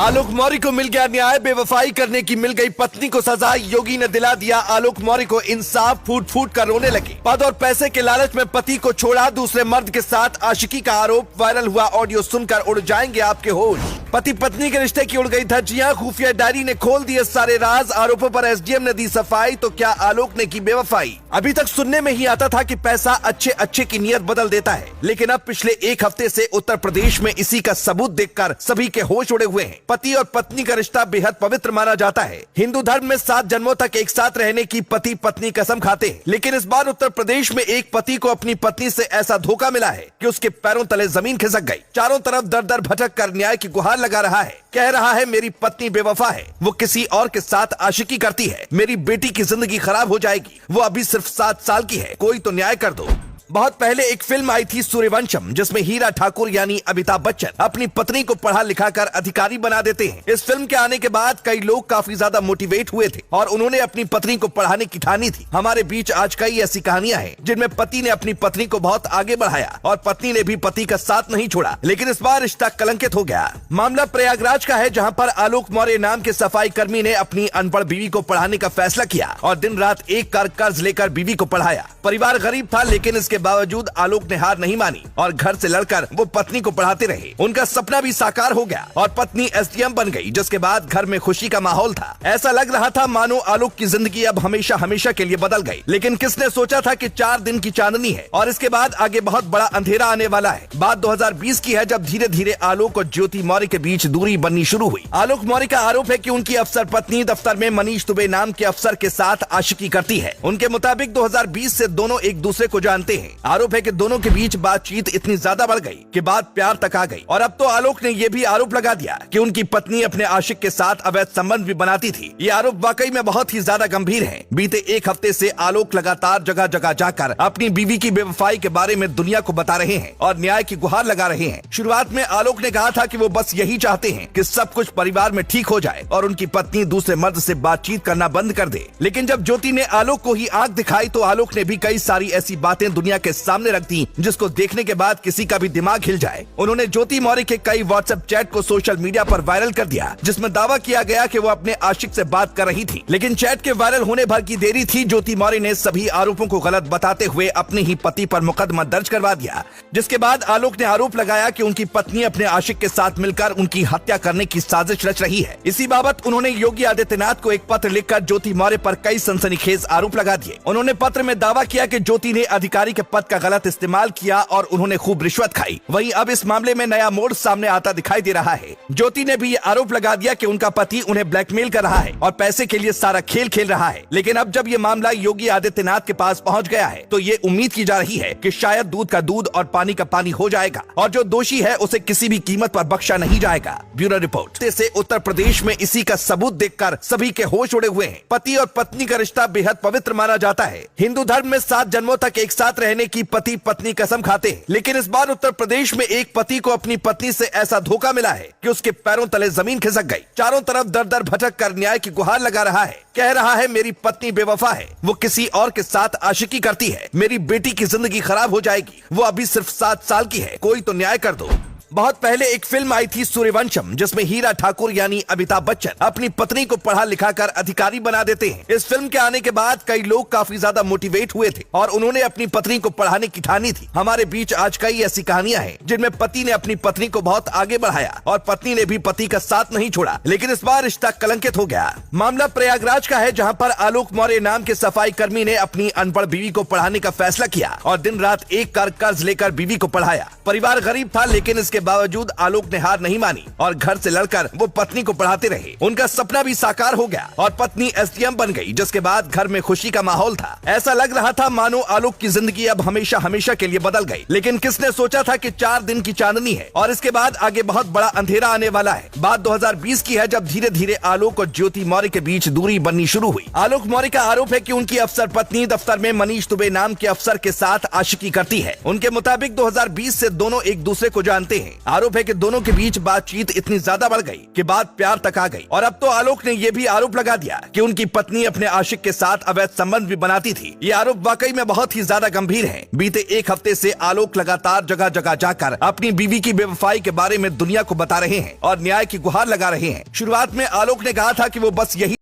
आलोक मौर्य को मिल गया न्याय, बेवफाई करने की मिल गई पत्नी को सजा। योगी ने दिला दिया आलोक मौर्य को इंसाफ, फूट फूट कर रोने लगे। पद और पैसे के लालच में पति को छोड़ा, दूसरे मर्द के साथ आशिकी का आरोप। वायरल हुआ ऑडियो सुनकर उड़ जाएंगे आपके होश। पति पत्नी के रिश्ते की उड़ गई धज्जियां, खुफिया डायरी ने खोल दिए सारे राज। आरोपों पर एसडीएम ने दी सफाई, तो क्या आलोक ने की बेवफाई? अभी तक सुनने में ही आता था कि पैसा अच्छे अच्छे की नियत बदल देता है, लेकिन अब पिछले एक हफ्ते से उत्तर प्रदेश में इसी का सबूत देखकर सभी के होश उड़े हुए हैं। पति और पत्नी का रिश्ता बेहद पवित्र माना जाता है। हिंदू धर्म में 7 जन्मों तक एक साथ रहने की पति पत्नी कसम खाते हैं, लेकिन इस बार उत्तर प्रदेश में एक पति को अपनी पत्नी से ऐसा धोखा मिला है कि उसके पैरों तले जमीन खिसक गई। चारों तरफ दर दर भटक कर न्याय की गुहार लगा रहा है। कह रहा है मेरी पत्नी बेवफा है, वो किसी और के साथ आशिकी करती है, मेरी बेटी की जिंदगी खराब हो जाएगी, वो अभी सिर्फ 7 साल की है, कोई तो न्याय कर दो। बहुत पहले एक फिल्म आई थी सूर्यवंशम, जिसमें हीरा ठाकुर यानी अमिताभ बच्चन अपनी पत्नी को पढ़ा लिखा कर अधिकारी बना देते हैं। इस फिल्म के आने के बाद कई लोग काफी ज्यादा मोटिवेट हुए थे और उन्होंने अपनी पत्नी को पढ़ाने की ठानी थी। हमारे बीच आज कई ऐसी कहानियां हैं जिनमें पति ने अपनी पत्नी को बहुत आगे बढ़ाया और पत्नी ने भी पति का साथ नहीं छोड़ा, लेकिन इस बार रिश्ता कलंकित हो गया। मामला प्रयागराज का है, जहाँ पर आलोक मौर्य नाम के सफाई कर्मी ने अपनी अनपढ़ बीवी को पढ़ाने का फैसला किया और दिन रात एक कर कर्ज लेकर बीवी को पढ़ाया। परिवार गरीब था, लेकिन इसके बावजूद आलोक ने हार नहीं मानी और घर से लड़कर वो पत्नी को पढ़ाते रहे। उनका सपना भी साकार हो गया और पत्नी एसडीएम बन गई, जिसके बाद घर में खुशी का माहौल था। ऐसा लग रहा था मानो आलोक की जिंदगी अब हमेशा हमेशा के लिए बदल गई। लेकिन किसने सोचा था कि 4 दिन की चांदनी है और इसके बाद आगे बहुत बड़ा अंधेरा आने वाला है। बात 2020 की है, जब धीरे धीरे आलोक और ज्योति मौर्य के बीच दूरी बननी शुरू हुई। आलोक मौर्य का आरोप है कि उनकी अफसर पत्नी दफ्तर में मनीष दुबे नाम के अफसर के साथ आशिकी करती है। उनके मुताबिक 2020 से दोनों एक दूसरे को जानते हैं। आरोप है कि दोनों के बीच बातचीत इतनी ज्यादा बढ़ गई कि बात प्यार तक आ गई। और अब तो आलोक ने यह भी आरोप लगा दिया कि उनकी पत्नी अपने आशिक के साथ अवैध संबंध भी बनाती थी। ये आरोप वाकई में बहुत ही ज्यादा गंभीर है। बीते एक हफ्ते से आलोक लगातार जगह जगह जाकर अपनी बीवी की बेवफाई के बारे में दुनिया को बता रहे हैं और न्याय की गुहार लगा रहे हैं। शुरुआत में आलोक ने कहा था कि वो बस यही चाहते हैं कि सब कुछ परिवार में ठीक हो जाए और उनकी पत्नी दूसरे मर्द से बातचीत करना बंद कर दे। लेकिन जब ज्योति ने आलोक को ही आंख दिखाई तो आलोक ने भी कई सारी ऐसी बातें दुनिया के सामने रख दी जिसको देखने के बाद किसी का भी दिमाग हिल जाए। उन्होंने ज्योति मौर्य के कई व्हाट्सएप चैट को सोशल मीडिया पर वायरल कर दिया, जिसमें दावा किया गया कि वो अपने आशिक से बात कर रही थी। लेकिन चैट के वायरल होने भर की देरी थी। ज्योति मौर्य ने सभी आरोपों को गलत बताते हुए अपने ही पति पर मुकदमा दर्ज करवा दिया, जिसके बाद आलोक ने आरोप लगाया कि उनकी पत्नी अपने आशिक के साथ मिलकर उनकी हत्या करने की साजिश रच रही है। इसी बाबत उन्होंने योगी आदित्यनाथ को एक पत्र लिखकर ज्योति मौर्य पर कई सनसनीखेज आरोप लगा दिए। उन्होंने पत्र में दावा किया कि ज्योति ने अधिकारी के पद का गलत इस्तेमाल किया और उन्होंने खूब रिश्वत खाई। वहीं अब इस मामले में नया मोड़ सामने आता दिखाई दे रहा है। ज्योति ने भी ये आरोप लगा दिया कि उनका पति उन्हें ब्लैकमेल कर रहा है और पैसे के लिए सारा खेल खेल रहा है। लेकिन अब जब ये मामला योगी आदित्यनाथ के पास पहुंच गया है तो ये उम्मीद की जा रही है कि शायद दूध का दूध और पानी का पानी हो जाएगा और जो दोषी है उसे किसी भी कीमत पर बख्शा नहीं जाएगा। ब्यूरो रिपोर्ट से उत्तर प्रदेश में इसी का सबूत देखकर सभी के होश उड़े हुए हैं। पति और पत्नी का रिश्ता बेहद पवित्र माना जाता है। हिंदू धर्म में 7 जन्मों तक एक साथ रहने की पति पत्नी कसम खाते हैं, लेकिन इस बार उत्तर प्रदेश में एक पति को अपनी पत्नी से ऐसा धोखा मिला है कि उसके पैरों तले जमीन खिसक गई। चारों तरफ दर दर भटक कर न्याय की गुहार लगा रहा है। कह रहा है मेरी पत्नी बेवफा है, वो किसी और के साथ आशिकी करती है, मेरी बेटी की जिंदगी खराब हो जाएगी, वो अभी सिर्फ 7 साल की है, कोई तो न्याय कर दो। बहुत पहले एक फिल्म आई थी सूर्यवंशम, जिसमें हीरा ठाकुर यानी अमिताभ बच्चन अपनी पत्नी को पढ़ा लिखा कर अधिकारी बना देते हैं। इस फिल्म के आने के बाद कई लोग काफी ज्यादा मोटिवेट हुए थे और उन्होंने अपनी पत्नी को पढ़ाने की ठानी थी। हमारे बीच आज कई ऐसी कहानियां हैं जिनमें पति ने अपनी पत्नी को बहुत आगे बढ़ाया और पत्नी ने भी पति का साथ नहीं छोड़ा, लेकिन इस बार रिश्ता कलंकित हो गया। मामला प्रयागराज का है, जहाँ पर आलोक मौर्य नाम के सफाई कर्मी ने अपनी अनपढ़ बीवी को पढ़ाने का फैसला किया और दिन रात एक कर कर्ज लेकर बीवी को पढ़ाया। परिवार गरीब था, लेकिन इसके बावजूद आलोक ने हार नहीं मानी और घर से लड़कर वो पत्नी को पढ़ाते रहे। उनका सपना भी साकार हो गया और पत्नी एसडीएम बन गई, जिसके बाद घर में खुशी का माहौल था। ऐसा लग रहा था मानो आलोक की जिंदगी अब हमेशा हमेशा के लिए बदल गई। लेकिन किसने सोचा था कि 4 दिन की चांदनी है और इसके बाद आगे बहुत बड़ा अंधेरा आने वाला है। बात 2020 की है, जब धीरे धीरे आलोक और ज्योति मौर्य के बीच दूरी बननी शुरू हुई। आलोक मौर्य का आरोप है कि उनकी अफसर पत्नी दफ्तर में मनीष दुबे नाम के अफसर के साथ आशिकी करती है। उनके मुताबिक 2020 से दोनों एक दूसरे को जानते हैं। हैं। आरोप है कि दोनों के बीच बातचीत इतनी ज्यादा बढ़ गई कि बात प्यार तक आ गई और अब तो आलोक ने यह भी आरोप लगा दिया कि उनकी पत्नी अपने आशिक के साथ अवैध संबंध भी बनाती थी। ये आरोप वाकई में बहुत ही ज्यादा गंभीर है। बीते एक हफ्ते से आलोक लगातार जगह जगह जाकर अपनी बीवी की बेवफाई के बारे में दुनिया को बता रहे हैं और न्याय की गुहार लगा रहे हैं। शुरुआत में आलोक ने कहा था कि वो बस यही